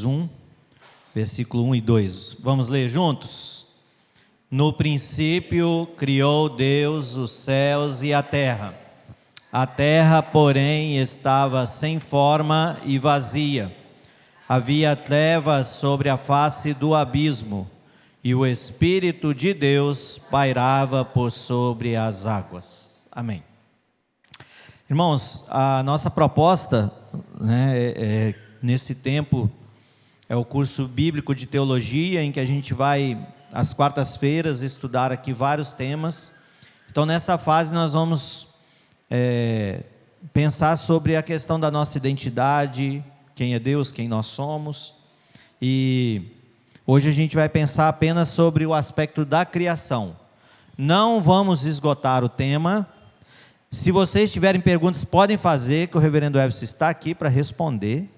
Gênesis 1, versículo 1 e 2. Vamos ler juntos? No princípio criou Deus os céus e a terra. A terra, porém, estava sem forma e vazia. Havia trevas sobre a face do abismo, e o Espírito de Deus pairava por sobre as águas. Amém. Irmãos, a nossa proposta, nesse tempo, é o curso bíblico de teologia, em que a gente vai, às quartas-feiras, estudar aqui vários temas. Então, nessa fase, nós vamos pensar sobre a questão da nossa identidade, quem é Deus, quem nós somos. E hoje a gente vai pensar apenas sobre o aspecto da criação. Não vamos esgotar o tema. Se vocês tiverem perguntas, podem fazer, que o reverendo Everson está aqui para responder,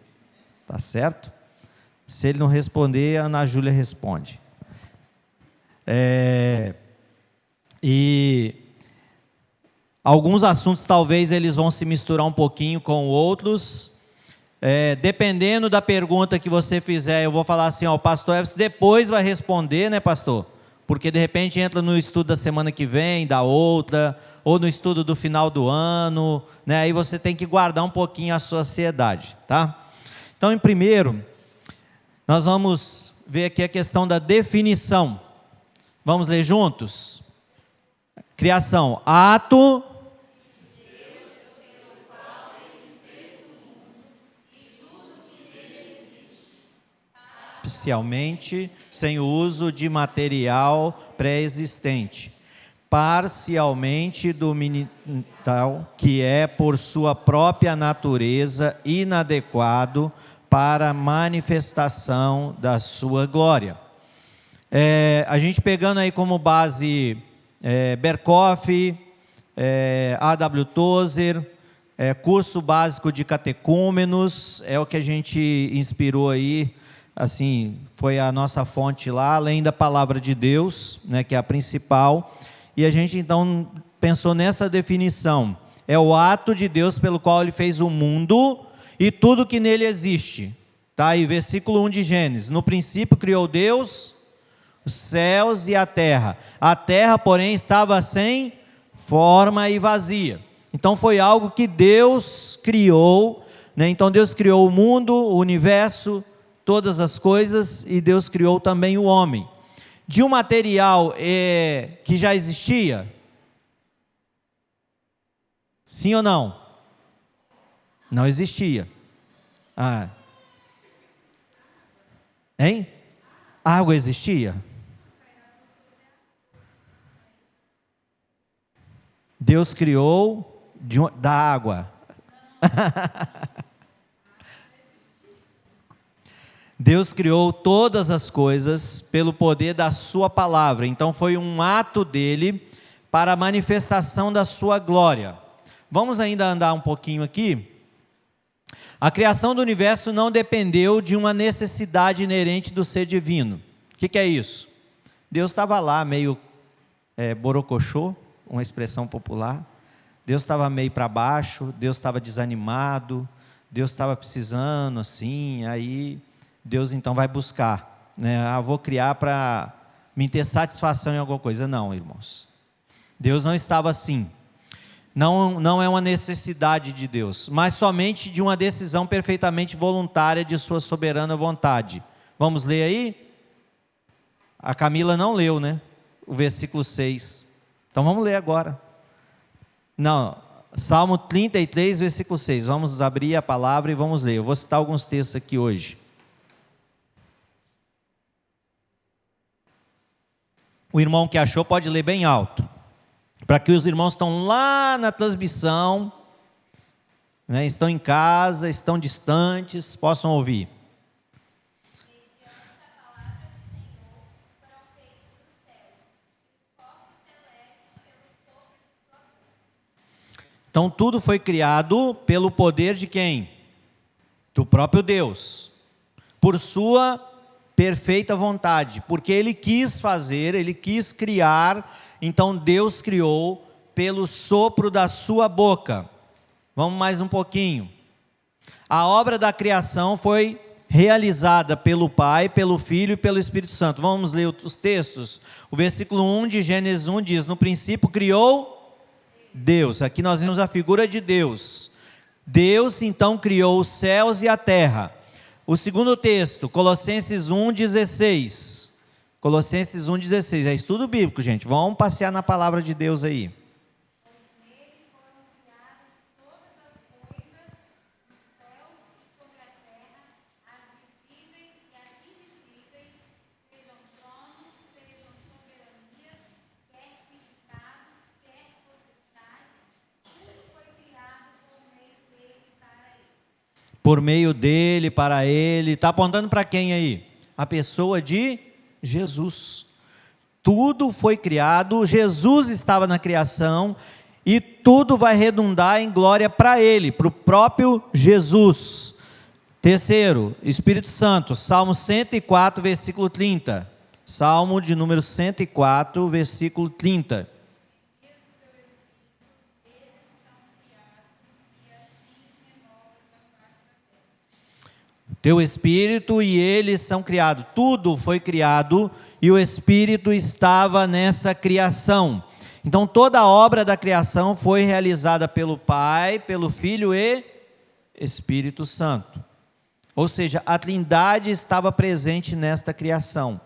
tá certo? Se ele não responder, a Ana Júlia responde. E alguns assuntos talvez eles vão se misturar um pouquinho com outros. Dependendo da pergunta que você fizer, eu vou falar assim, o pastor Everson depois vai responder, né, pastor? Porque de repente entra no estudo da semana que vem, da outra, ou no estudo do final do ano, né? Aí você tem que guardar um pouquinho a sua ansiedade, tá? Então, em primeiro, nós vamos ver aqui a questão da definição. Vamos ler juntos? Criação, ato parcialmente, sem o uso de material pré-existente, parcialmente tal que é por sua própria natureza inadequado para a manifestação da sua glória. A gente pegando aí como base Berkoff, A.W. Tozer, curso básico de catecúmenos, é o que a gente inspirou aí. Assim, foi a nossa fonte lá, além da palavra de Deus, né, que é a principal, e a gente então pensou nessa definição: é o ato de Deus pelo qual Ele fez o mundo e tudo que nele existe. Tá aí, versículo 1 de Gênesis: no princípio criou Deus os céus e a terra, porém estava sem forma e vazia. Então foi algo que Deus criou, né? Então Deus criou o mundo, o universo, todas as coisas, e Deus criou também o homem. De um material que já existia? Sim ou não? Não existia. Hein? Água existia? Deus criou da água. Deus criou todas as coisas pelo poder da sua palavra. Então foi um ato dele para a manifestação da sua glória. Vamos ainda andar um pouquinho aqui. A criação do universo não dependeu de uma necessidade inerente do ser divino. O que é isso? Deus estava lá meio borocochô, uma expressão popular. Deus estava meio para baixo, Deus estava desanimado, Deus estava precisando assim, aí Deus então vai buscar, né? Vou criar para me ter satisfação em alguma coisa. Não, irmãos. Deus não estava assim. Não é uma necessidade de Deus, mas somente de uma decisão perfeitamente voluntária de sua soberana vontade. Vamos ler aí? A Camila não leu, né? O versículo 6. Então vamos ler agora. Não, Salmo 33, versículo 6. Vamos abrir a palavra e vamos ler. Eu vou citar alguns textos aqui hoje. O irmão que achou pode ler bem alto, para que os irmãos estão lá na transmissão, né, estão em casa, estão distantes, possam ouvir. Então tudo foi criado pelo poder de quem? Do próprio Deus, por sua perfeita vontade, porque Ele quis fazer, Ele quis criar. Então Deus criou pelo sopro da sua boca. Vamos mais um pouquinho. A obra da criação foi realizada pelo Pai, pelo Filho e pelo Espírito Santo. Vamos ler os textos? O versículo 1 de Gênesis 1 diz: no princípio criou Deus. Aqui nós vemos a figura de Deus. Deus então criou os céus e a terra. O segundo texto, Colossenses 1,16. Colossenses 1,16. É estudo bíblico, gente. Vamos passear na palavra de Deus aí. Por meio dele, para ele. Está apontando para quem aí? A pessoa de Jesus. Tudo foi criado, Jesus estava na criação, e tudo vai redundar em glória para ele, para o próprio Jesus. Terceiro, Espírito Santo, Salmo 104, versículo 30. Salmo de número 104, versículo 30. Teu Espírito e eles são criados. Tudo foi criado e o Espírito estava nessa criação. Então toda a obra da criação foi realizada pelo Pai, pelo Filho e Espírito Santo. Ou seja, a Trindade estava presente nesta criação.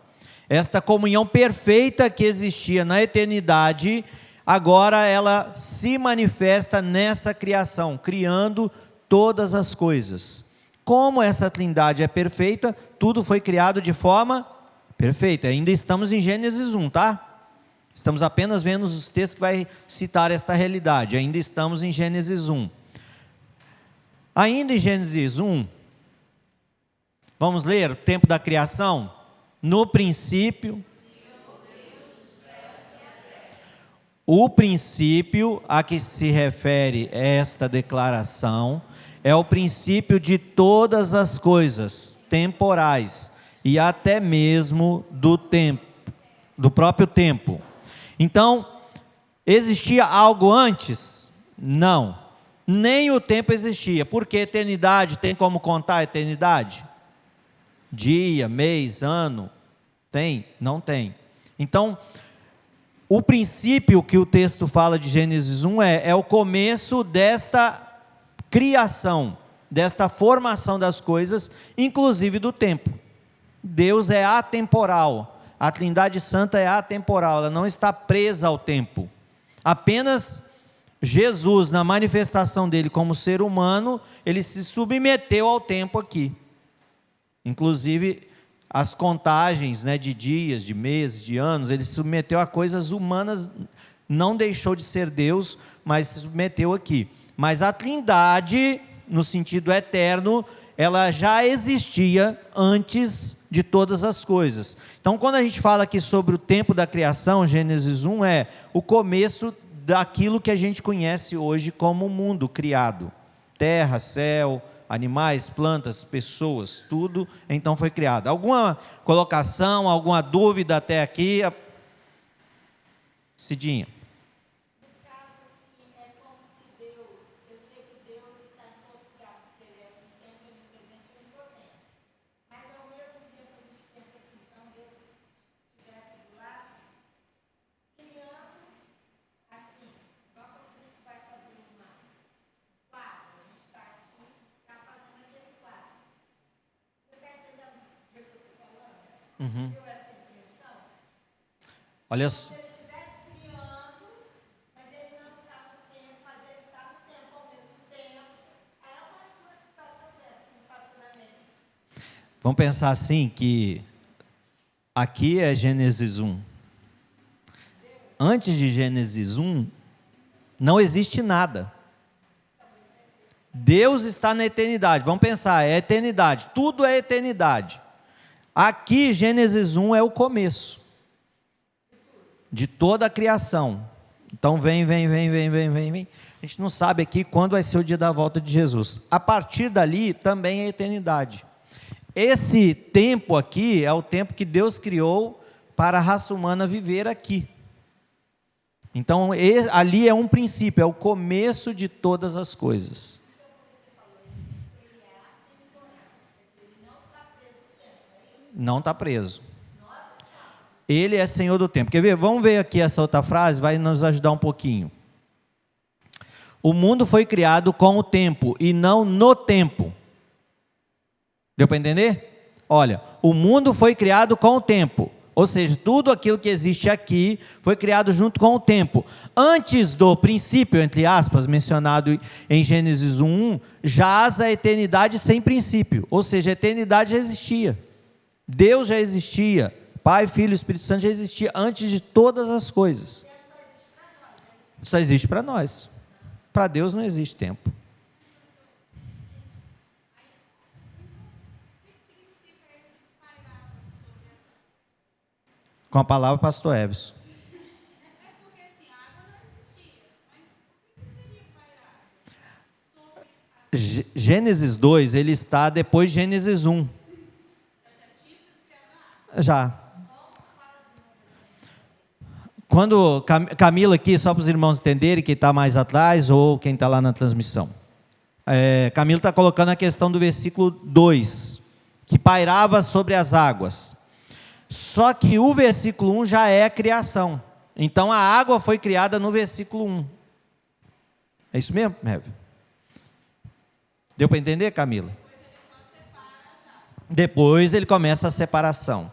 Esta comunhão perfeita que existia na eternidade, agora ela se manifesta nessa criação, criando todas as coisas. Como essa Trindade é perfeita, tudo foi criado de forma perfeita. Ainda estamos em Gênesis 1, tá? Estamos apenas vendo os textos que vai citar esta realidade. Ainda estamos em Gênesis 1. Ainda em Gênesis 1, vamos ler o tempo da criação? No princípio, o princípio a que se refere esta declaração é o princípio de todas as coisas temporais e até mesmo do tempo, do próprio tempo. Então, existia algo antes? Não, nem o tempo existia. Porque eternidade, tem como contar a eternidade? Dia, mês, ano, tem? Não tem. Então, o princípio que o texto fala de Gênesis 1 é o começo desta criação, desta formação das coisas, inclusive do tempo. Deus é atemporal, a Trindade Santa é atemporal, ela não está presa ao tempo. Apenas Jesus, na manifestação dele como ser humano, ele se submeteu ao tempo aqui. Inclusive, as contagens, né, de dias, de meses, de anos, ele se submeteu a coisas humanas, não deixou de ser Deus, mas se submeteu aqui. Mas a Trindade, no sentido eterno, ela já existia antes de todas as coisas. Então, quando a gente fala aqui sobre o tempo da criação, Gênesis 1 é o começo daquilo que a gente conhece hoje como o mundo criado. Terra, céu, animais, plantas, pessoas, tudo então foi criado. Alguma colocação, alguma dúvida até aqui? Cidinha. Uhum. Olha só. Vamos pensar assim, que aqui é Gênesis 1. Antes de Gênesis 1, não existe nada. Deus está na eternidade. Vamos pensar, é eternidade. Tudo é eternidade. Aqui, Gênesis 1 é o começo de toda a criação. Então, vem. A gente não sabe aqui quando vai ser o dia da volta de Jesus. A partir dali, também é eternidade. Esse tempo aqui é o tempo que Deus criou para a raça humana viver aqui. Então, ali é um princípio, é o começo de todas as coisas. Não está preso. Ele é Senhor do tempo. Quer ver? Vamos ver aqui essa outra frase, vai nos ajudar um pouquinho. O mundo foi criado com o tempo e não no tempo. Deu para entender? Olha, o mundo foi criado com o tempo. Ou seja, tudo aquilo que existe aqui foi criado junto com o tempo. Antes do princípio, entre aspas, mencionado em Gênesis 1, jaz a eternidade sem princípio. Ou seja, a eternidade já existia. Deus já existia. Pai, Filho e Espírito Santo já existia antes de todas as coisas. Só existe para nós. Para Deus não existe tempo. Com a palavra, pastor Everson. Gênesis 2, ele está depois de Gênesis 1. Já. Quando Camila aqui, só para os irmãos entenderem, quem está mais atrás ou quem está lá na transmissão. Camila está colocando a questão do versículo 2, que pairava sobre as águas. Só que o versículo 1 já é a criação. Então a água foi criada no versículo 1. É isso mesmo, Heve? Deu para entender, Camila? Depois ele começa a separação.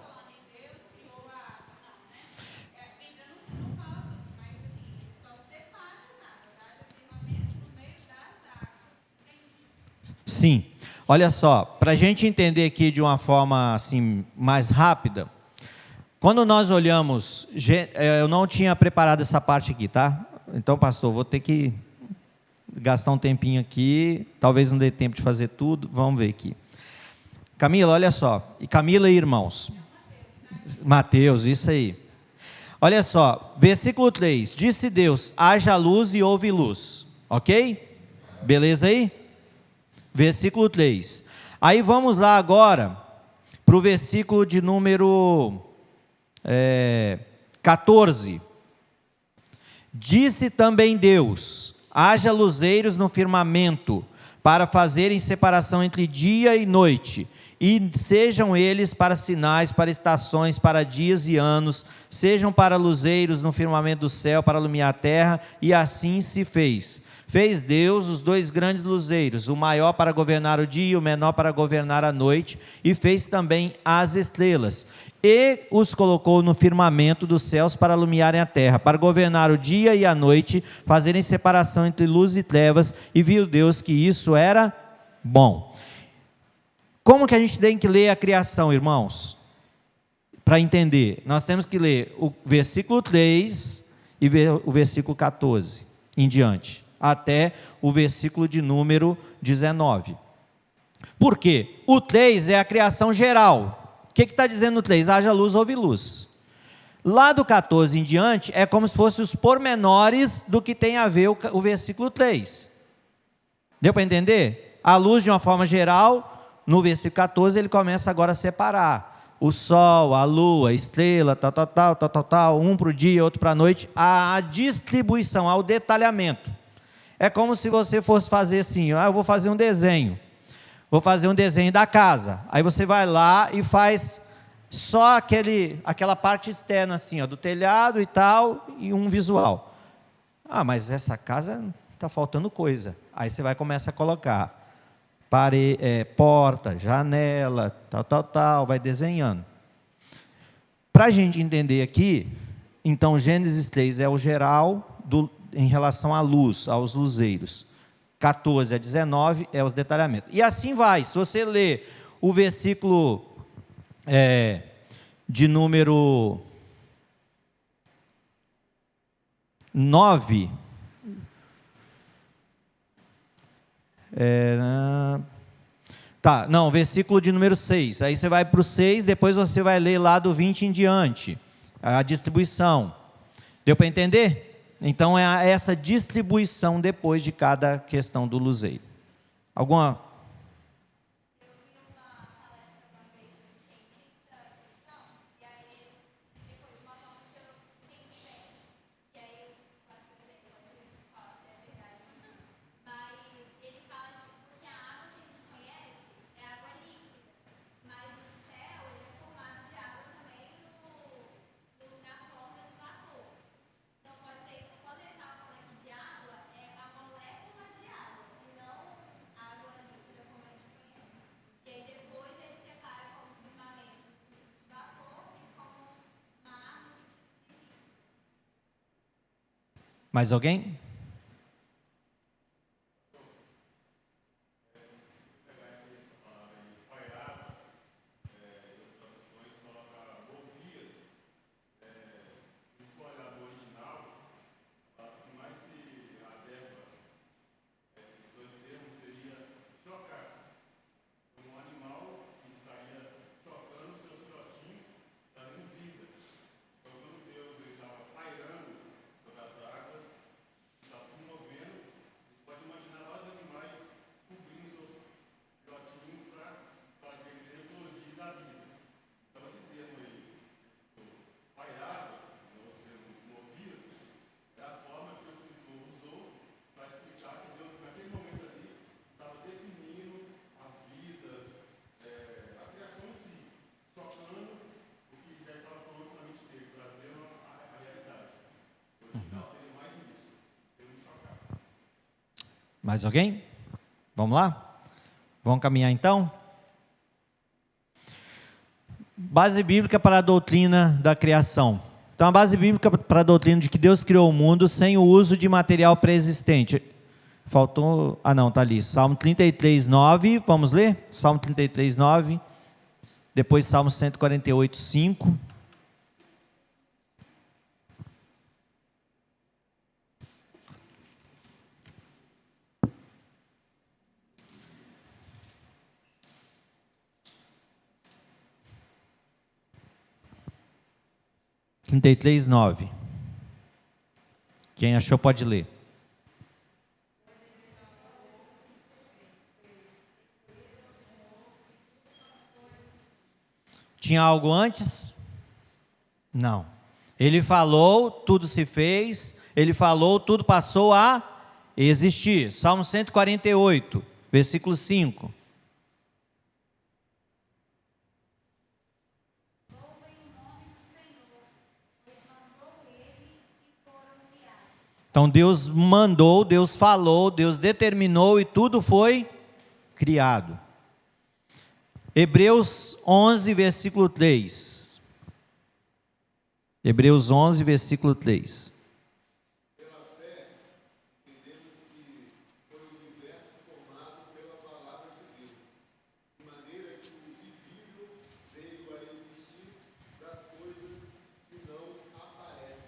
Sim. Olha só, para a gente entender aqui de uma forma assim mais rápida, quando nós olhamos, eu não tinha preparado essa parte aqui, tá? Então, pastor, vou ter que gastar um tempinho aqui, talvez não dê tempo de fazer tudo, vamos ver aqui. Camila, olha só, e Camila e irmãos, Mateus, isso aí. Olha só, versículo 3, disse Deus, haja luz e houve luz, ok? Beleza aí? Versículo 3. Aí vamos lá agora, para o versículo de número 14. Disse também Deus, haja luzeiros no firmamento, para fazerem separação entre dia e noite, e sejam eles para sinais, para estações, para dias e anos, sejam para luzeiros no firmamento do céu, para iluminar a terra, e assim se fez. Fez Deus os dois grandes luzeiros, o maior para governar o dia e o menor para governar a noite, e fez também as estrelas, e os colocou no firmamento dos céus para iluminarem a terra, para governar o dia e a noite, fazerem separação entre luz e trevas, e viu Deus que isso era bom. Como que a gente tem que ler a criação, irmãos? Para entender, nós temos que ler o versículo 3 e o versículo 14 em diante, até o versículo de número 19. Por quê? O 3 é a criação geral. O que está dizendo o 3? Haja luz, houve luz. Lá do 14 em diante, é como se fossem os pormenores do que tem a ver o versículo 3. Deu para entender? A luz, de uma forma geral, no versículo 14, ele começa agora a separar o sol, a lua, a estrela, tal, um para o dia, outro para a noite, a distribuição, ao detalhamento. É como se você fosse fazer assim, eu vou fazer um desenho. Vou fazer um desenho da casa. Aí você vai lá e faz só aquela parte externa assim, do telhado e tal, e um visual. Mas essa casa está faltando coisa. Aí você vai começar a colocar porta, janela, tal, vai desenhando. Para a gente entender aqui, então Gênesis 3 é o geral em relação à luz, aos luzeiros. 14 a 19 é os detalhamentos. E assim vai, se você ler o versículo de número 9, versículo de número 6, aí você vai para o 6, depois você vai ler lá do 20 em diante, a distribuição. Deu para entender? Então é essa distribuição depois de cada questão do luzeiro. Alguma? Eu vi uma palestra uma vez de um cientista cristão, e aí depois de uma forma que eu entendi bem. E aí eu acho que eu sei que fala se é verdade ou não. Mas ele fala que a água que a gente conhece é água líquida, mas o céu ele é formado Mais alguém? Mais alguém? Vamos lá? Vamos caminhar então? Base bíblica para a doutrina da criação. Então, a base bíblica para a doutrina de que Deus criou o mundo sem o uso de material pré-existente. Faltou... não, está ali. Salmo 33, 9. Vamos ler? Salmo 33, 9. Depois Salmo 148, 5. Trinta e três, 9. Quem achou pode ler. Tinha algo antes? Não. Ele falou, tudo se fez. Ele falou, tudo passou a existir. Salmo 148, versículo 5. Então Deus mandou, Deus falou, Deus determinou e tudo foi criado. Hebreus 11, versículo 3. Hebreus 11, versículo 3. Pela fé, entendemos que foi o universo formado pela palavra de Deus, de maneira que o visível veio a existir das coisas que não aparecem.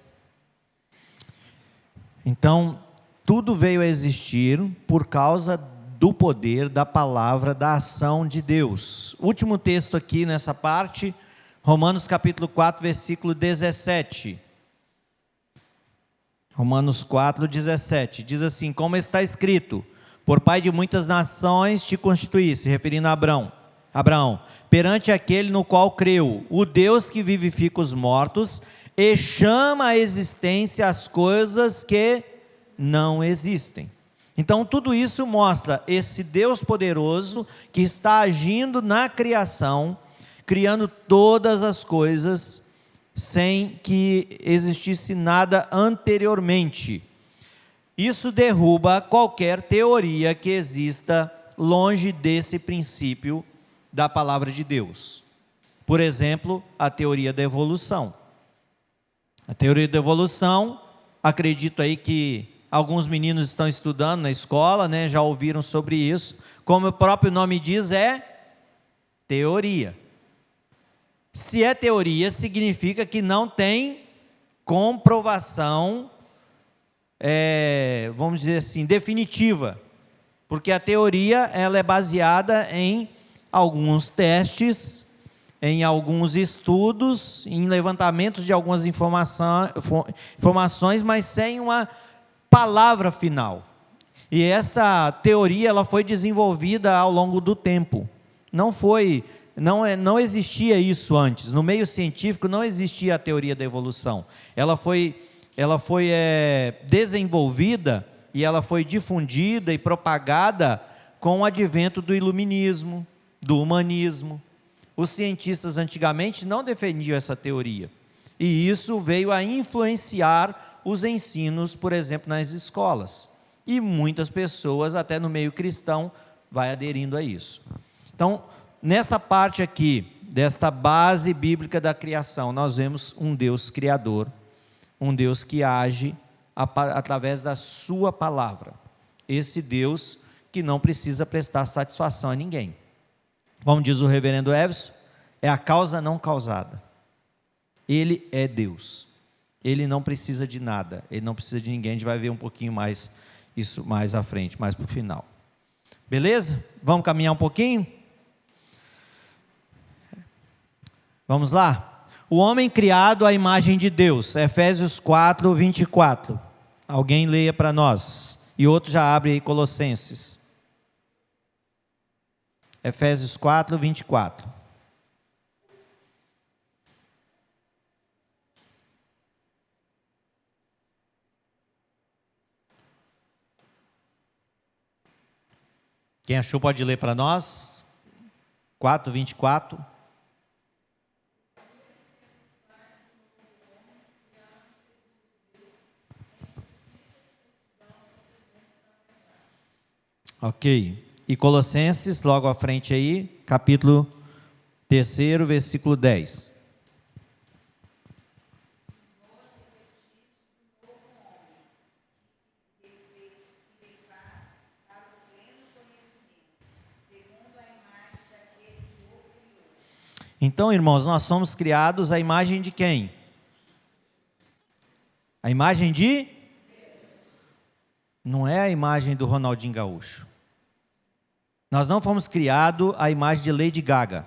Então, tudo veio a existir por causa do poder, da palavra, da ação de Deus. Último texto aqui nessa parte, Romanos capítulo 4, versículo 17. Romanos 4, 17. Diz assim: como está escrito, por pai de muitas nações te constituísse, referindo a Abraão, perante aquele no qual creu, o Deus que vivifica os mortos e chama à existência as coisas que não existem. Então tudo isso mostra esse Deus poderoso que está agindo na criação, criando todas as coisas sem que existisse nada anteriormente. Isso derruba qualquer teoria que exista longe desse princípio da palavra de Deus. Por exemplo, a teoria da evolução. A teoria da evolução, acredito aí que alguns meninos estão estudando na escola, né, já ouviram sobre isso. Como o próprio nome diz, é teoria. Se é teoria, significa que não tem comprovação, vamos dizer assim, definitiva. Porque a teoria ela é baseada em alguns testes, em alguns estudos, em levantamentos de algumas informações, mas sem uma palavra final. E esta teoria ela foi desenvolvida ao longo do tempo. Não existia isso antes. No meio científico não existia a teoria da evolução. Ela foi desenvolvida e ela foi difundida e propagada com o advento do iluminismo, do humanismo. Os cientistas antigamente não defendiam essa teoria. E isso veio a influenciar os ensinos, por exemplo, nas escolas. E muitas pessoas, até no meio cristão, vai aderindo a isso. Então, nessa parte aqui, desta base bíblica da criação, nós vemos um Deus criador, um Deus que age através da sua palavra. Esse Deus que não precisa prestar satisfação a ninguém. Como diz o reverendo Everson, é a causa não causada. Ele é Deus. Ele não precisa de nada. Ele não precisa de ninguém. A gente vai ver um pouquinho mais isso mais à frente, mais para o final. Beleza? Vamos caminhar um pouquinho? Vamos lá? O homem criado à imagem de Deus. Efésios 4, 24. Alguém leia para nós. E outro já abre aí Colossenses. Efésios 4, 24. Quem achou pode ler para nós. 4, 24. Ok. E Colossenses, logo à frente aí, capítulo 3, versículo 10. Então, irmãos, nós somos criados à imagem de quem? A imagem de? Não é a imagem do Ronaldinho Gaúcho. Nós não fomos criados à imagem de Lady Gaga.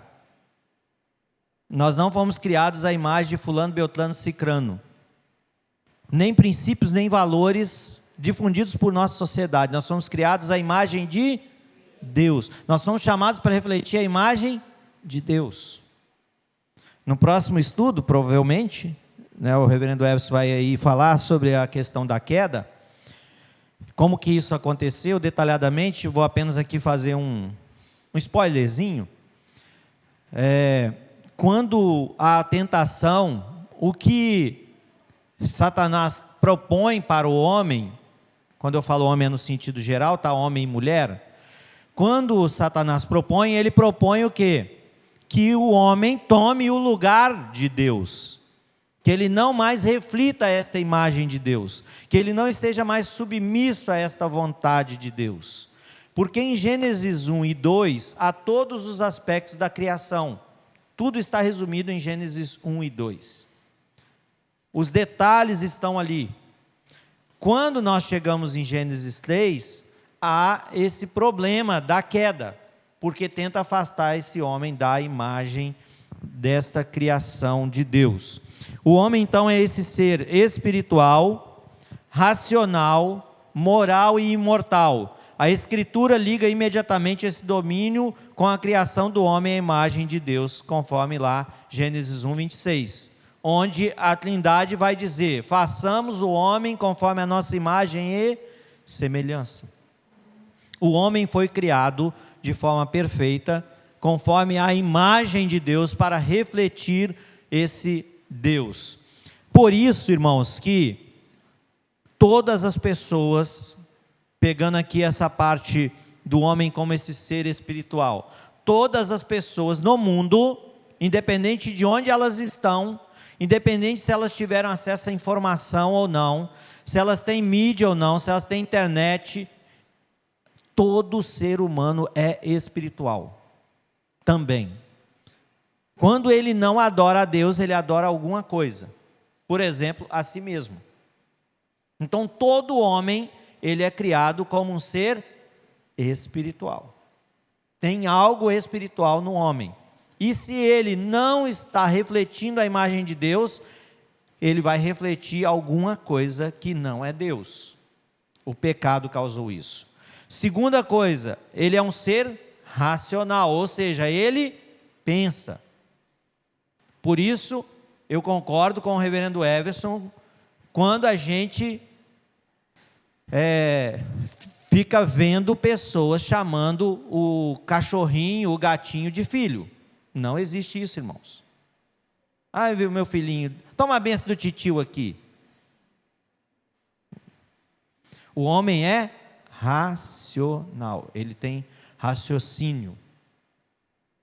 Nós não fomos criados à imagem de fulano, beltrano, cicrano. Nem princípios, nem valores difundidos por nossa sociedade. Nós somos criados à imagem de Deus. Nós somos chamados para refletir a imagem de Deus. No próximo estudo, provavelmente, o reverendo Everson vai aí falar sobre a questão da queda, como que isso aconteceu detalhadamente. Vou apenas aqui fazer um spoilerzinho. Quando a tentação, o que Satanás propõe para o homem, quando eu falo homem é no sentido geral, tá, homem e mulher, quando Satanás propõe, ele propõe o quê? Que o homem tome o lugar de Deus, que ele não mais reflita esta imagem de Deus, que ele não esteja mais submisso a esta vontade de Deus, porque em Gênesis 1 e 2, há todos os aspectos da criação, tudo está resumido em Gênesis 1 e 2, os detalhes estão ali. Quando nós chegamos em Gênesis 3, há esse problema da queda, porque tenta afastar esse homem da imagem desta criação de Deus. O homem então é esse ser espiritual, racional, moral e imortal. A Escritura liga imediatamente esse domínio com a criação do homem à imagem de Deus, conforme lá Gênesis 1, 26, onde a Trindade vai dizer: façamos o homem conforme a nossa imagem e semelhança. O homem foi criado de forma perfeita, conforme a imagem de Deus, para refletir esse Deus. Por isso, irmãos, que todas as pessoas, pegando aqui essa parte do homem como esse ser espiritual, todas as pessoas no mundo, independente de onde elas estão, independente se elas tiveram acesso à informação ou não, se elas têm mídia ou não, se elas têm internet, todo ser humano é espiritual também. Quando ele não adora a Deus, ele adora alguma coisa, por exemplo, a si mesmo. Então todo homem, ele é criado como um ser espiritual, tem algo espiritual no homem, e se ele não está refletindo a imagem de Deus, ele vai refletir alguma coisa que não é Deus. O pecado causou isso. Segunda coisa, ele é um ser racional, ou seja, ele pensa. Por isso, eu concordo com o reverendo Everson, quando a gente fica vendo pessoas chamando o cachorrinho, o gatinho de filho. Não existe isso, irmãos. Ai, viu, meu filhinho, toma a benção do titio aqui. O homem é racional, ele tem raciocínio,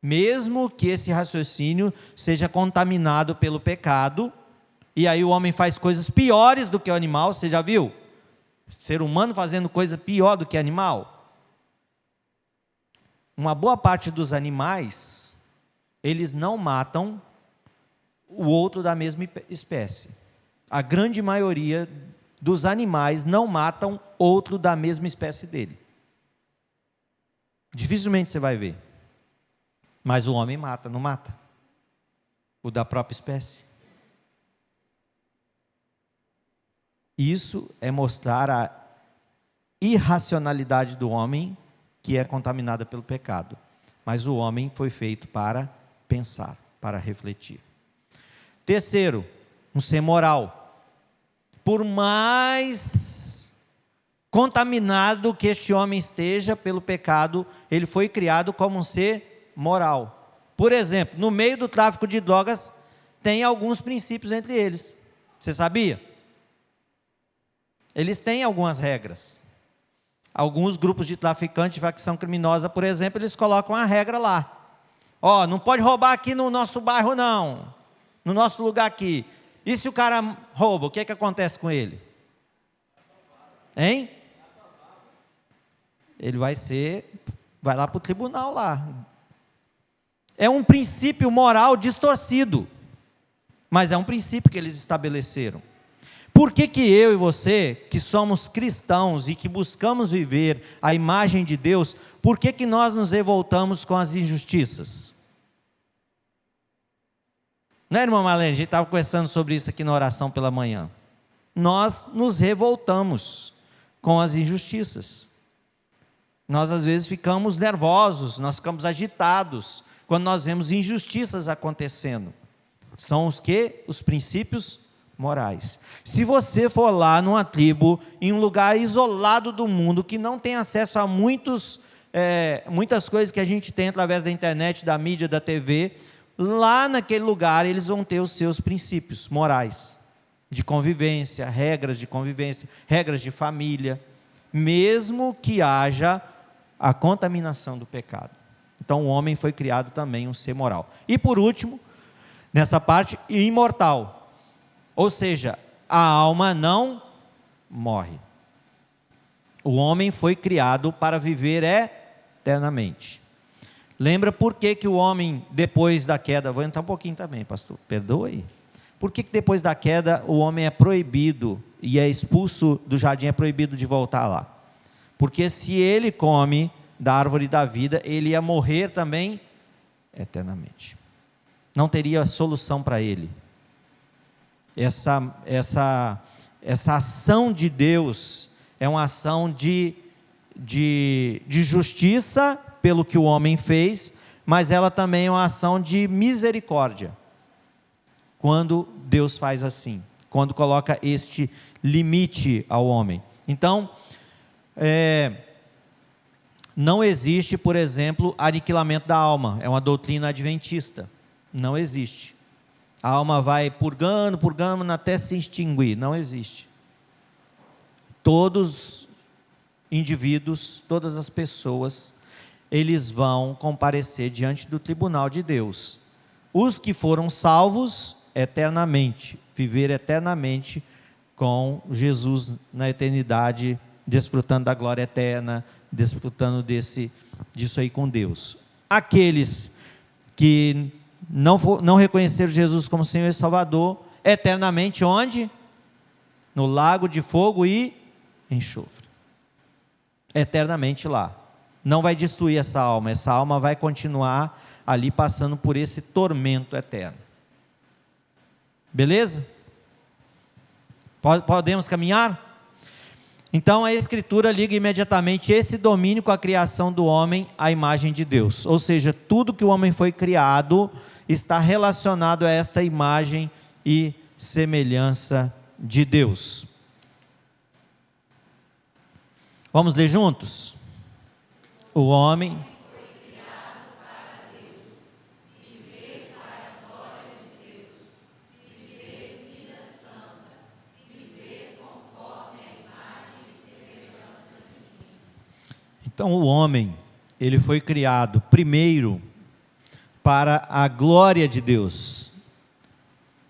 mesmo que esse raciocínio seja contaminado pelo pecado, e aí o homem faz coisas piores do que o animal. Você já viu? Ser humano fazendo coisa pior do que animal? Uma boa parte dos animais, eles não matam o outro da mesma espécie. A grande maioria dos animais não matam outro da mesma espécie dele. Dificilmente você vai ver. Mas o homem mata, não mata? O da própria espécie. Isso é mostrar a irracionalidade do homem, que é contaminada pelo pecado. Mas o homem foi feito para pensar, para refletir. Terceiro, um ser moral. Por mais contaminado que este homem esteja pelo pecado, ele foi criado como um ser moral. Por exemplo, no meio do tráfico de drogas, tem alguns princípios entre eles. Você sabia? Eles têm algumas regras. Alguns grupos de traficantes de facção criminosa, por exemplo, eles colocam a regra lá. Ó, não pode roubar aqui no nosso bairro não, no nosso lugar aqui. E se o cara rouba, o que acontece com ele? Hein? Ele vai lá para o tribunal lá. É um princípio moral distorcido, mas é um princípio que eles estabeleceram. Por que eu e você, que somos cristãos e que buscamos viver a imagem de Deus, por que nós nos revoltamos com as injustiças? Não é, irmã Marlene? A gente estava conversando sobre isso aqui na oração pela manhã. Nós nos revoltamos com as injustiças. Nós às vezes ficamos nervosos, nós ficamos agitados, quando nós vemos injustiças acontecendo. São os quê? Os princípios morais. Se você for lá numa tribo, em um lugar isolado do mundo, que não tem acesso a muitas coisas que a gente tem através da internet, da mídia, da TV, lá naquele lugar eles vão ter os seus princípios morais, de convivência, regras de família, mesmo que haja a contaminação do pecado. Então o homem foi criado também um ser moral. E por último, nessa parte, imortal. Ou seja, a alma não morre. O homem foi criado para viver eternamente. Lembra por que o homem, depois da queda, vou entrar um pouquinho também, pastor, perdoe. Por que depois da queda o homem é proibido e é expulso do jardim, é proibido de voltar lá? Porque se ele come da árvore da vida, ele ia morrer também eternamente. Não teria solução para ele. Essa ação de Deus é uma ação de justiça pelo que o homem fez, mas ela também é uma ação de misericórdia. Quando Deus faz assim, quando coloca este limite ao homem. Então, não existe, por exemplo, aniquilamento da alma. É uma doutrina adventista. Não existe. A alma vai purgando até se extinguir. Não existe. Todos os indivíduos, todas as pessoas, eles vão comparecer diante do tribunal de Deus. Os que foram salvos eternamente, viver eternamente com Jesus na eternidade, desfrutando da glória eterna, desfrutando disso aí com Deus. Aqueles que não reconheceram Jesus como Senhor e Salvador, eternamente onde? No lago de fogo e enxofre. Eternamente lá. Não vai destruir essa alma vai continuar ali passando por esse tormento eterno. Beleza? Podemos caminhar? Então a Escritura liga imediatamente esse domínio com a criação do homem à imagem de Deus. Ou seja, tudo que o homem foi criado está relacionado a esta imagem e semelhança de Deus. Vamos ler juntos? O homem foi criado para Deus, viver para a glória de Deus, viver vida santa, viver conforme a imagem e semelhança de Deus. Então o homem, ele foi criado primeiro para a glória de Deus.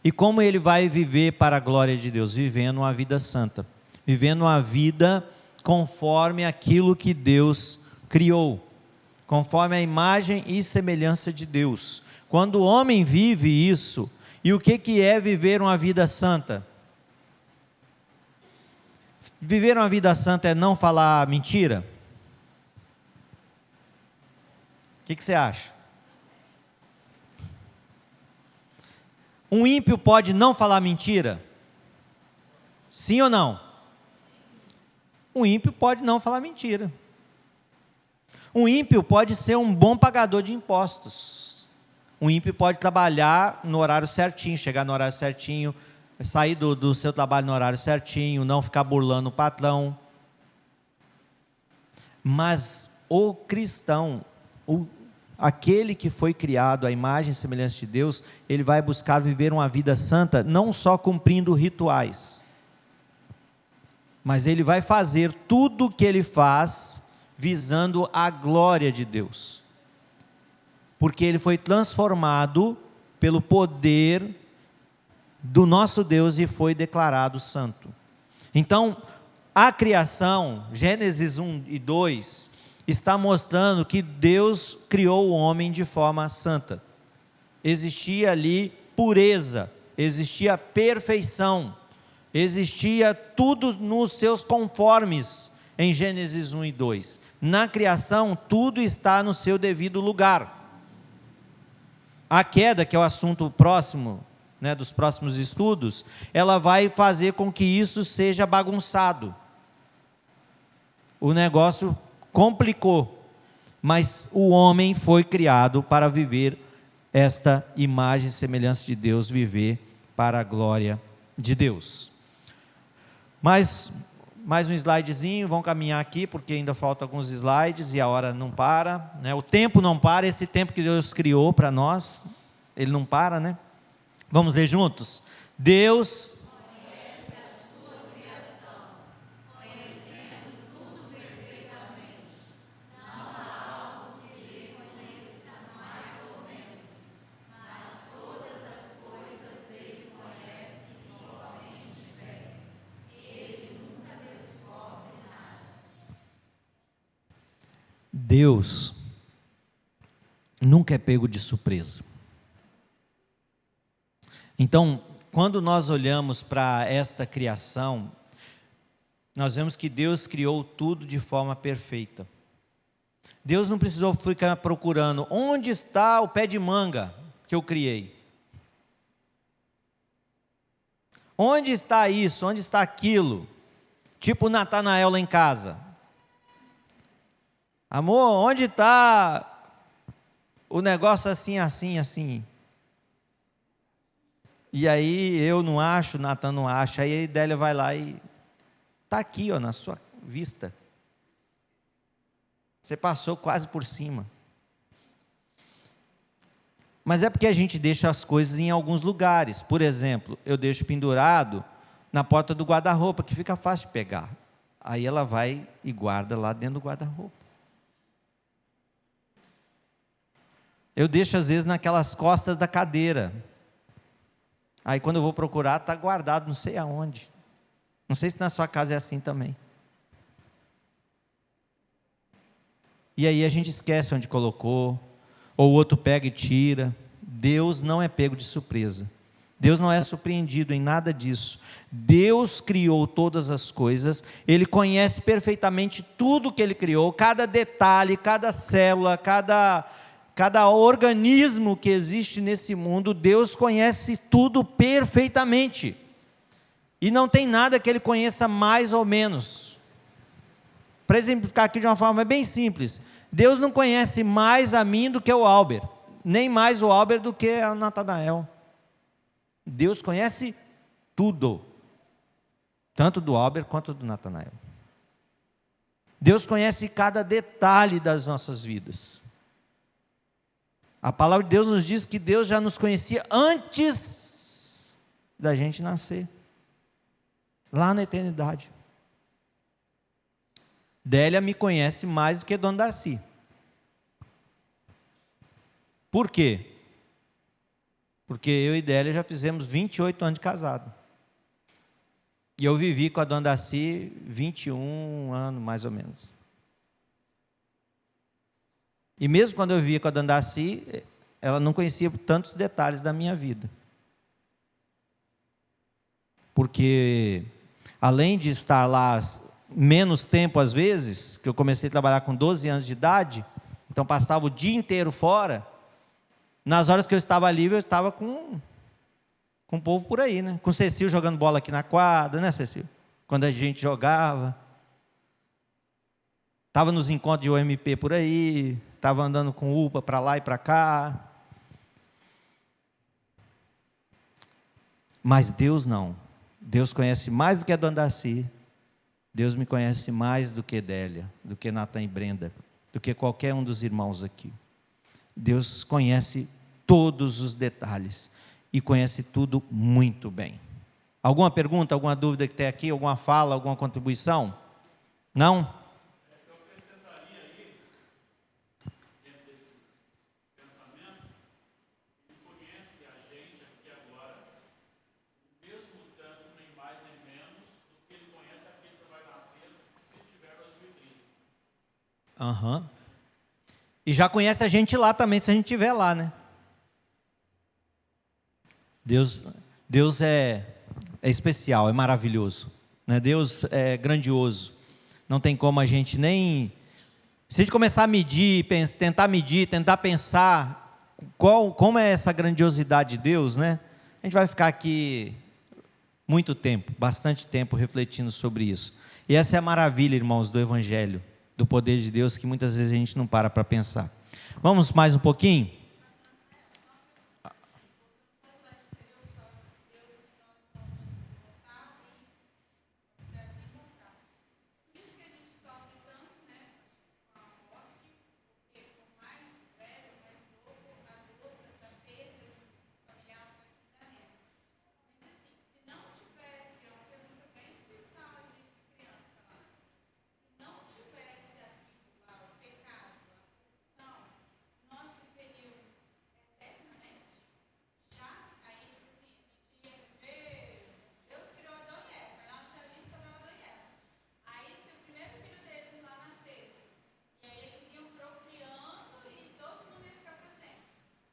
E como ele vai viver para a glória de Deus? Vivendo uma vida santa, vivendo uma vida conforme aquilo que Deus criou, conforme a imagem e semelhança de Deus. Quando o homem vive isso, e o que é viver uma vida santa? Viver uma vida santa é não falar mentira? O que você acha? Um ímpio pode não falar mentira? Sim ou não? Um ímpio pode não falar mentira. Um ímpio pode ser um bom pagador de impostos. Um ímpio pode trabalhar no horário certinho, chegar no horário certinho, sair do seu trabalho no horário certinho, não ficar burlando o patrão. Mas o cristão, aquele que foi criado à imagem e semelhança de Deus, ele vai buscar viver uma vida santa, não só cumprindo rituais, mas ele vai fazer tudo o que ele faz visando a glória de Deus, porque ele foi transformado pelo poder do nosso Deus e foi declarado santo. Então, a criação, Gênesis 1 e 2, está mostrando que Deus criou o homem de forma santa. Existia ali pureza, existia perfeição, existia tudo nos seus conformes em Gênesis 1 e 2. Na criação, tudo está no seu devido lugar. A queda, que é o assunto próximo, dos próximos estudos, ela vai fazer com que isso seja bagunçado. O negócio complicou, mas o homem foi criado para viver esta imagem e semelhança de Deus, viver para a glória de Deus. Mas mais um slidezinho, vamos caminhar aqui, porque ainda faltam alguns slides e a hora não para, o tempo não para, esse tempo que Deus criou para nós, ele não para, né? Vamos ler juntos? Deus conhece a sua criação, conhecendo tudo perfeitamente. Não há algo que ele conheça mais ou menos, mas todas as coisas ele conhece igualmente bem. Ele nunca descobre nada. Deus nunca é pego de surpresa. Então, quando nós olhamos para esta criação, nós vemos que Deus criou tudo de forma perfeita. Deus não precisou ficar procurando onde está o pé de manga que eu criei. Onde está isso? Onde está aquilo? Tipo Natanael lá em casa. Amor, onde está o negócio assim, assim, assim? E aí eu não acho, Natan não acha, aí a Idélia vai lá e está aqui, na sua vista. Você passou quase por cima. Mas é porque a gente deixa as coisas em alguns lugares. Por exemplo, eu deixo pendurado na porta do guarda-roupa, que fica fácil de pegar. Aí ela vai e guarda lá dentro do guarda-roupa. Eu deixo às vezes naquelas costas da cadeira. Aí quando eu vou procurar, está guardado não sei aonde. Não sei se na sua casa é assim também. E aí a gente esquece onde colocou, ou o outro pega e tira. Deus não é pego de surpresa. Deus não é surpreendido em nada disso. Deus criou todas as coisas, Ele conhece perfeitamente tudo que Ele criou, cada detalhe, cada célula, cada organismo que existe nesse mundo, Deus conhece tudo perfeitamente. E não tem nada que Ele conheça mais ou menos. Para exemplificar aqui de uma forma bem simples, Deus não conhece mais a mim do que o Albert, nem mais o Albert do que o Natanael. Deus conhece tudo, tanto do Albert quanto do Natanael. Deus conhece cada detalhe das nossas vidas. A palavra de Deus nos diz que Deus já nos conhecia antes da gente nascer, lá na eternidade. Délia me conhece mais do que Dona Darcy. Por quê? Porque eu e Délia já fizemos 28 anos de casado. E eu vivi com a dona Daci 21 anos, mais ou menos. E mesmo quando eu vivia com a dona Daci, ela não conhecia tantos detalhes da minha vida. Porque, além de estar lá menos tempo às vezes, que eu comecei a trabalhar com 12 anos de idade, então passava o dia inteiro fora, nas horas que eu estava livre, eu estava com o povo por aí, né? Com o Cecil jogando bola aqui na quadra, né, Cecil? Quando a gente jogava. Estava nos encontros de OMP por aí, estava andando com UPA para lá e para cá. Mas Deus não. Deus conhece mais do que a dona Darcy. Deus me conhece mais do que Délia, do que Natan e Brenda, do que qualquer um dos irmãos aqui. Deus conhece todos os detalhes e conhece tudo muito bem. Alguma pergunta, alguma dúvida que tem aqui, alguma fala, alguma contribuição? Não? Eu acrescentaria aí, dentro desse pensamento, ele conhece a gente aqui agora, mesmo tanto, nem mais nem menos, do que ele conhece aquele que vai nascer se tiver 2030. Aham. E já conhece a gente lá também, se a gente estiver lá, né? Deus é especial, é maravilhoso, né? Deus é grandioso. Não tem como a gente nem... Se a gente começar a medir, tentar pensar como é essa grandiosidade de Deus, né? A gente vai ficar aqui muito tempo, bastante tempo refletindo sobre isso. E essa é a maravilha, irmãos, do Evangelho, do poder de Deus, que muitas vezes a gente não para pensar. Vamos mais um pouquinho?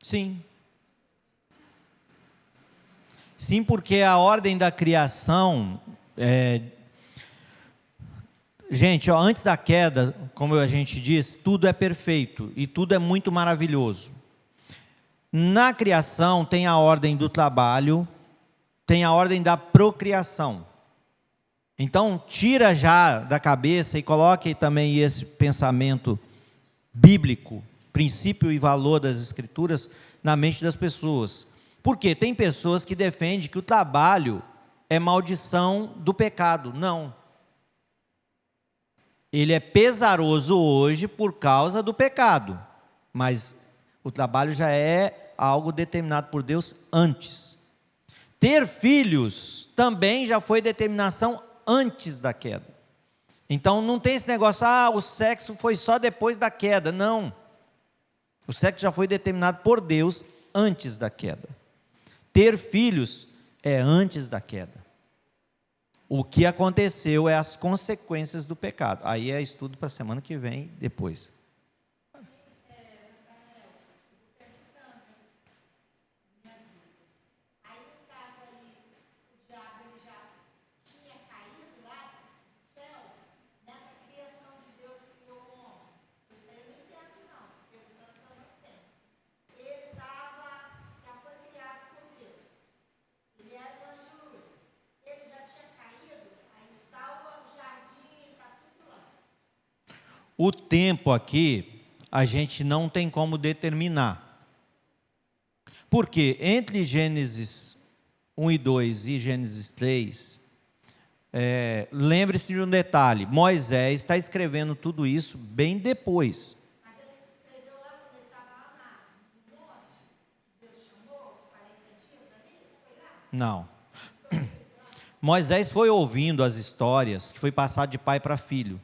Sim. Sim, porque a ordem da criação... Gente, antes da queda, como a gente diz, tudo é perfeito e tudo é muito maravilhoso. Na criação tem a ordem do trabalho, tem a ordem da procriação. Então, tira já da cabeça e coloque também esse pensamento bíblico, princípio e valor das Escrituras na mente das pessoas. Porque tem pessoas que defendem que o trabalho é maldição do pecado. Não. Ele é pesaroso hoje por causa do pecado, mas o trabalho já é algo determinado por Deus antes. Ter filhos também já foi determinação antes da queda. Então não tem esse negócio, o sexo foi só depois da queda. Não. O sexo já foi determinado por Deus antes da queda. Ter filhos é antes da queda. O que aconteceu é as consequências do pecado. Aí é estudo para a semana que vem, depois. O tempo aqui, a gente não tem como determinar. Porque entre Gênesis 1 e 2 e Gênesis 3, lembre-se de um detalhe, Moisés está escrevendo tudo isso bem depois. Mas ele escreveu lá quando ele estava lá no monte, Deus chamou os 40 dias ali, foi lá? Não. Moisés foi ouvindo as histórias que foi passado de pai para filho.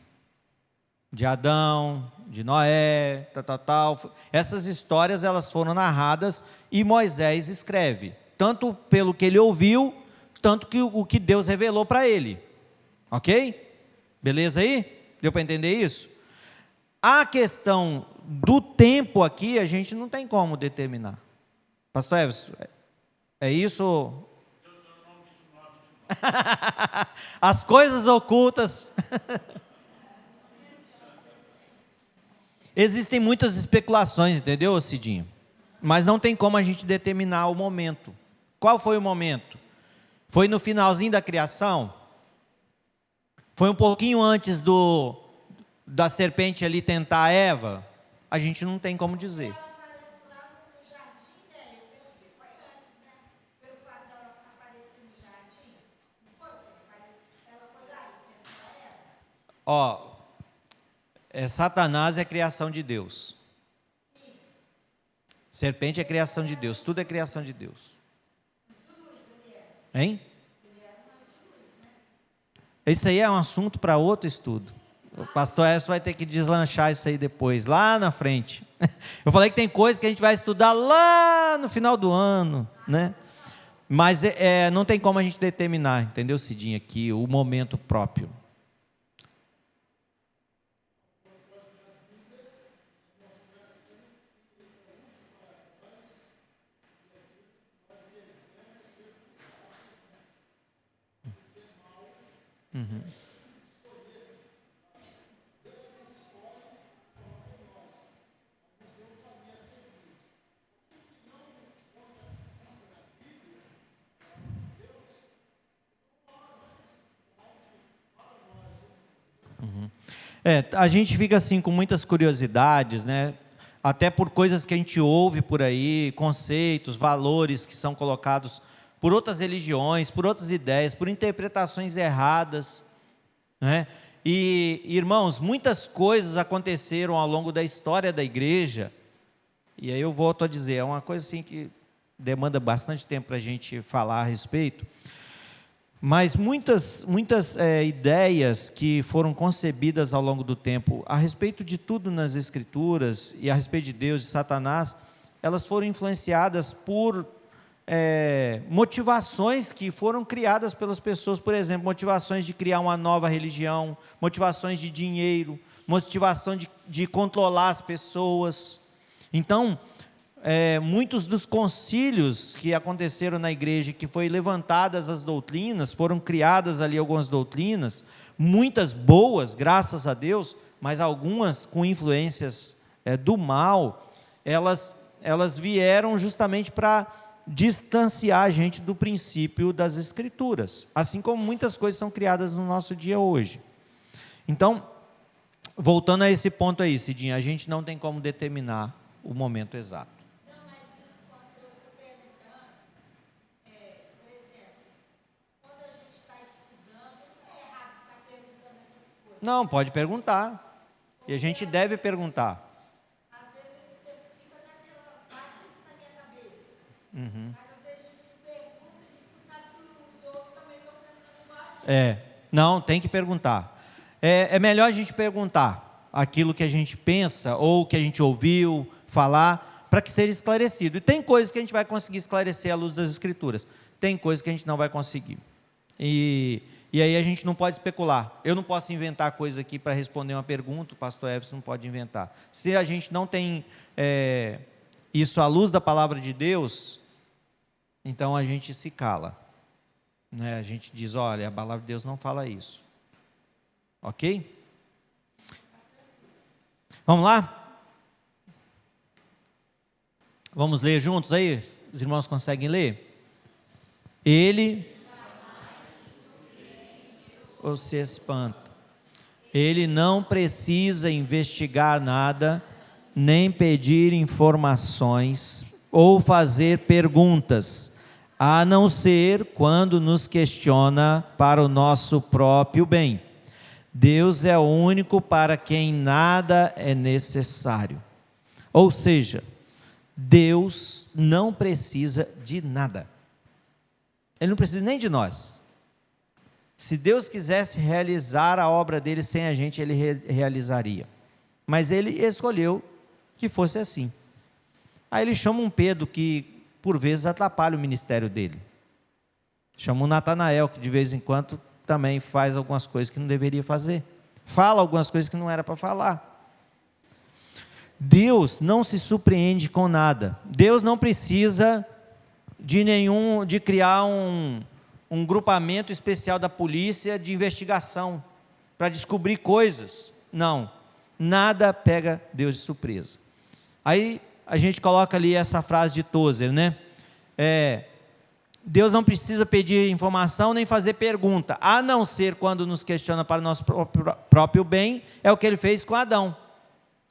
de Adão, de Noé, tal. Essas histórias elas foram narradas e Moisés escreve, tanto pelo que ele ouviu, tanto que o que Deus revelou para ele. Ok? Beleza aí? Deu para entender isso? A questão do tempo aqui, a gente não tem como determinar. Pastor Everson, é isso? As coisas ocultas. Existem muitas especulações, entendeu, Cidinho? Mas não tem como a gente determinar o momento. Qual foi o momento? Foi no finalzinho da criação? Foi um pouquinho antes da serpente ali tentar a Eva? A gente não tem como dizer. Ó, Satanás é criação de Deus. Serpente é criação de Deus. Tudo é criação de Deus. Hein? Isso aí é um assunto para outro estudo. O pastor Everson vai ter que deslanchar isso aí depois, lá na frente. Eu falei que tem coisas que a gente vai estudar lá no final do ano, né? Mas não tem como a gente determinar, entendeu, Cidinho, aqui, o momento próprio. Uhum. A gente fica assim com muitas curiosidades, né? Até por coisas que a gente ouve por aí, conceitos, valores que são colocados por outras religiões, por outras ideias, por interpretações erradas, né? E, irmãos, muitas coisas aconteceram ao longo da história da igreja, e aí eu volto a dizer, é uma coisa assim que demanda bastante tempo para a gente falar a respeito, mas muitas ideias que foram concebidas ao longo do tempo, a respeito de tudo nas Escrituras, e a respeito de Deus e Satanás, elas foram influenciadas por motivações que foram criadas pelas pessoas, por exemplo, motivações de criar uma nova religião, motivações de dinheiro, motivação de controlar as pessoas. Então, muitos dos concílios que aconteceram na igreja, que foi levantadas as doutrinas, foram criadas ali algumas doutrinas, muitas boas, graças a Deus, mas algumas com influências do mal, elas vieram justamente para distanciar a gente do princípio das Escrituras, assim como muitas coisas são criadas no nosso dia hoje. Então, voltando a esse ponto aí, Cidinha, a gente não tem como determinar o momento exato. Não, mas isso quando eu estou perguntando, por exemplo, quando a gente está estudando, não é errado ficar perguntando essas coisas. Não, pode perguntar. E a gente deve perguntar. Às vezes você fica naquela, passa isso na minha cabeça. Uhum. Mas às vezes a gente pergunta e a gente não sabe se os outros também estão pensando igual a gente. Não, tem que perguntar. É melhor a gente perguntar aquilo que a gente pensa ou que a gente ouviu falar, para que seja esclarecido. E tem coisas que a gente vai conseguir esclarecer à luz das Escrituras, tem coisas que a gente não vai conseguir. E aí a gente não pode especular. Eu não posso inventar coisa aqui para responder uma pergunta, o pastor Everson não pode inventar. Se a gente não tem isso à luz da palavra de Deus, então a gente se cala, né? A gente diz, olha, a palavra de Deus não fala isso. Ok? Vamos lá? Vamos ler juntos aí? Os irmãos conseguem ler? Ele ou se espanta. Ele não precisa investigar nada, nem pedir informações ou fazer perguntas, a não ser quando nos questiona para o nosso próprio bem. Deus é o único para quem nada é necessário. Ou seja, Deus não precisa de nada. Ele não precisa nem de nós. Se Deus quisesse realizar a obra dele sem a gente, ele realizaria. Mas ele escolheu que fosse assim. Aí ele chama um Pedro que, por vezes, atrapalha o ministério dele. Chama um Natanael, que de vez em quando também faz algumas coisas que não deveria fazer. Fala algumas coisas que não era para falar. Deus não se surpreende com nada. Deus não precisa de criar um grupamento especial da polícia de investigação para descobrir coisas. Não, nada pega Deus de surpresa. Aí a gente coloca ali essa frase de Tozer, né? Deus não precisa pedir informação nem fazer pergunta, a não ser quando nos questiona para o nosso próprio bem. É o que ele fez com Adão.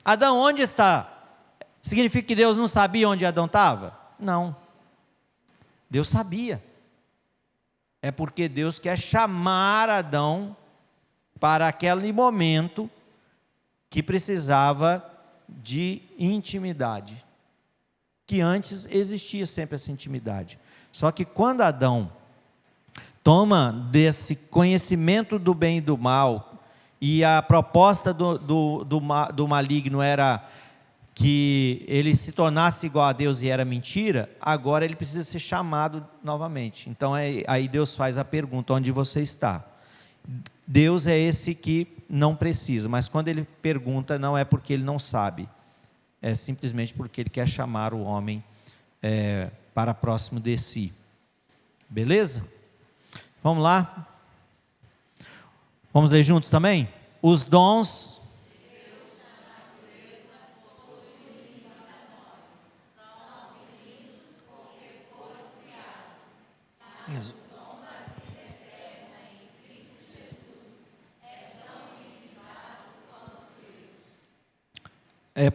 Adão, onde está? Significa que Deus não sabia onde Adão estava? Não. Deus sabia. É porque Deus quer chamar Adão para aquele momento que precisava de intimidade. Que antes existia sempre essa intimidade. Só que quando Adão toma desse conhecimento do bem e do mal, e a proposta do maligno era que ele se tornasse igual a Deus e era mentira, agora ele precisa ser chamado novamente. Então aí Deus faz a pergunta: onde você está? Deus é esse que não precisa, mas quando ele pergunta, não é porque ele não sabe, é simplesmente porque ele quer chamar o homem para próximo de si. Beleza? Vamos lá? Vamos ler juntos também? Os dons.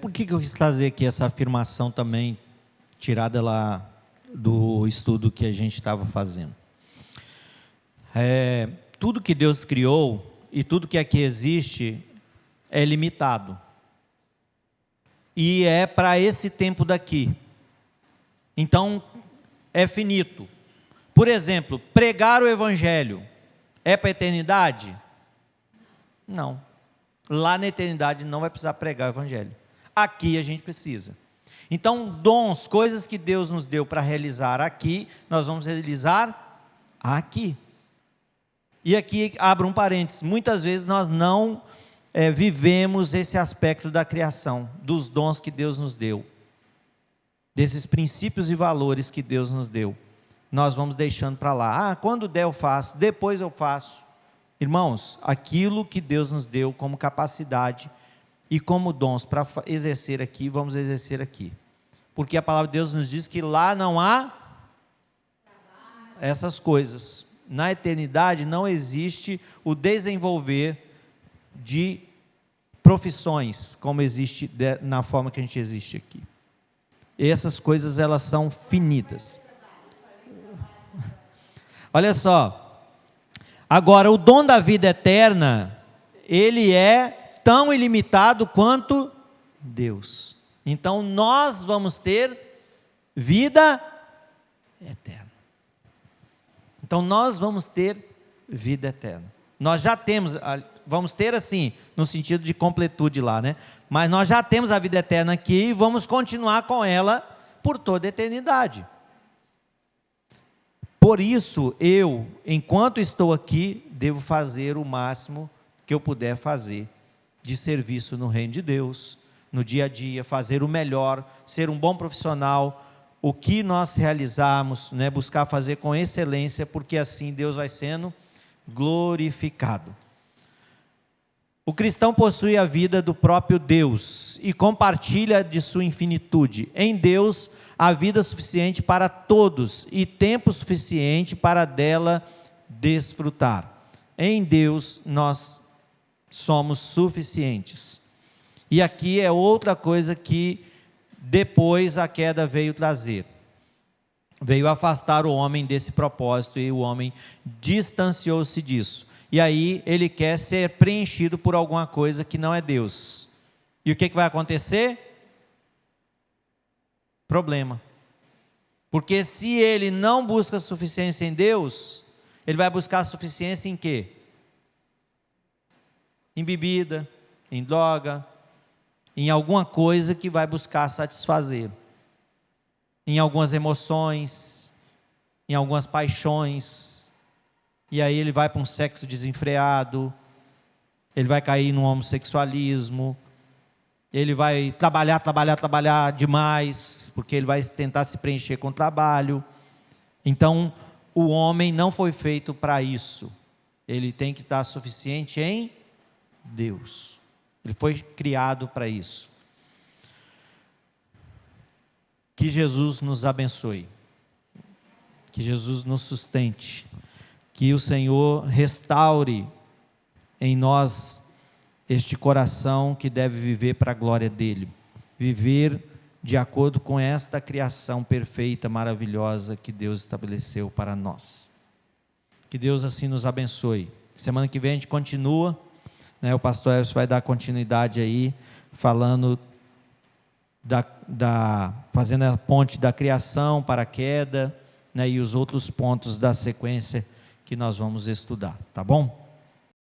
Por que eu quis trazer aqui essa afirmação também, tirada lá do estudo que a gente estava fazendo? Tudo que Deus criou e tudo que aqui existe é limitado. E é para esse tempo daqui. Então, é finito. Por exemplo, pregar o evangelho é para a eternidade? Não. Lá na eternidade não vai precisar pregar o evangelho. Aqui a gente precisa. Então, dons, coisas que Deus nos deu para realizar aqui, nós vamos realizar aqui. E aqui, abro um parênteses, muitas vezes nós não vivemos esse aspecto da criação, dos dons que Deus nos deu, desses princípios e valores que Deus nos deu. Nós vamos deixando para lá. Quando der eu faço, depois eu faço. Irmãos, aquilo que Deus nos deu como capacidade e como dons para exercer aqui, vamos exercer aqui. Porque a palavra de Deus nos diz que lá não há essas coisas. Na eternidade não existe o desenvolver de profissões como existe na forma que a gente existe aqui. Essas coisas, elas são finitas. Olha só. Agora, o dom da vida eterna, ele é tão ilimitado quanto Deus. Então, nós vamos ter vida eterna. Então, nós vamos ter vida eterna. Nós já temos, vamos ter assim, no sentido de completude lá, né? Mas nós já temos a vida eterna aqui e vamos continuar com ela por toda a eternidade. Por isso, eu, enquanto estou aqui, devo fazer o máximo que eu puder fazer de serviço no reino de Deus, no dia a dia, fazer o melhor, ser um bom profissional. O que nós realizarmos, né, buscar fazer com excelência, porque assim Deus vai sendo glorificado. O cristão possui a vida do próprio Deus e compartilha de sua infinitude. Em Deus há vida suficiente para todos e tempo suficiente para dela desfrutar. Em Deus nós somos suficientes. E aqui é outra coisa que depois a queda veio trazer. Veio afastar o homem desse propósito e o homem distanciou-se disso. E aí ele quer ser preenchido por alguma coisa que não é Deus. E o que vai acontecer? Problema. Porque se ele não busca suficiência em Deus, Ele vai buscar suficiência em quê? Em bebida, em droga, em alguma coisa que vai buscar satisfazer, em algumas emoções, em algumas paixões, e aí ele vai para um sexo desenfreado, ele vai cair no homossexualismo, ele vai trabalhar demais, porque ele vai tentar se preencher com trabalho. Então, o homem não foi feito para isso, ele tem que estar suficiente em Deus, ele foi criado para isso. Que Jesus nos abençoe, que Jesus nos sustente, que o Senhor restaure em nós este coração que deve viver para a glória dEle, viver de acordo com esta criação perfeita, maravilhosa que Deus estabeleceu para nós. Que Deus assim nos abençoe. Semana que vem a gente continua, né, o pastor Elcio vai dar continuidade aí, falando fazendo a ponte da criação para a queda, né, e os outros pontos da sequência que nós vamos estudar, tá bom?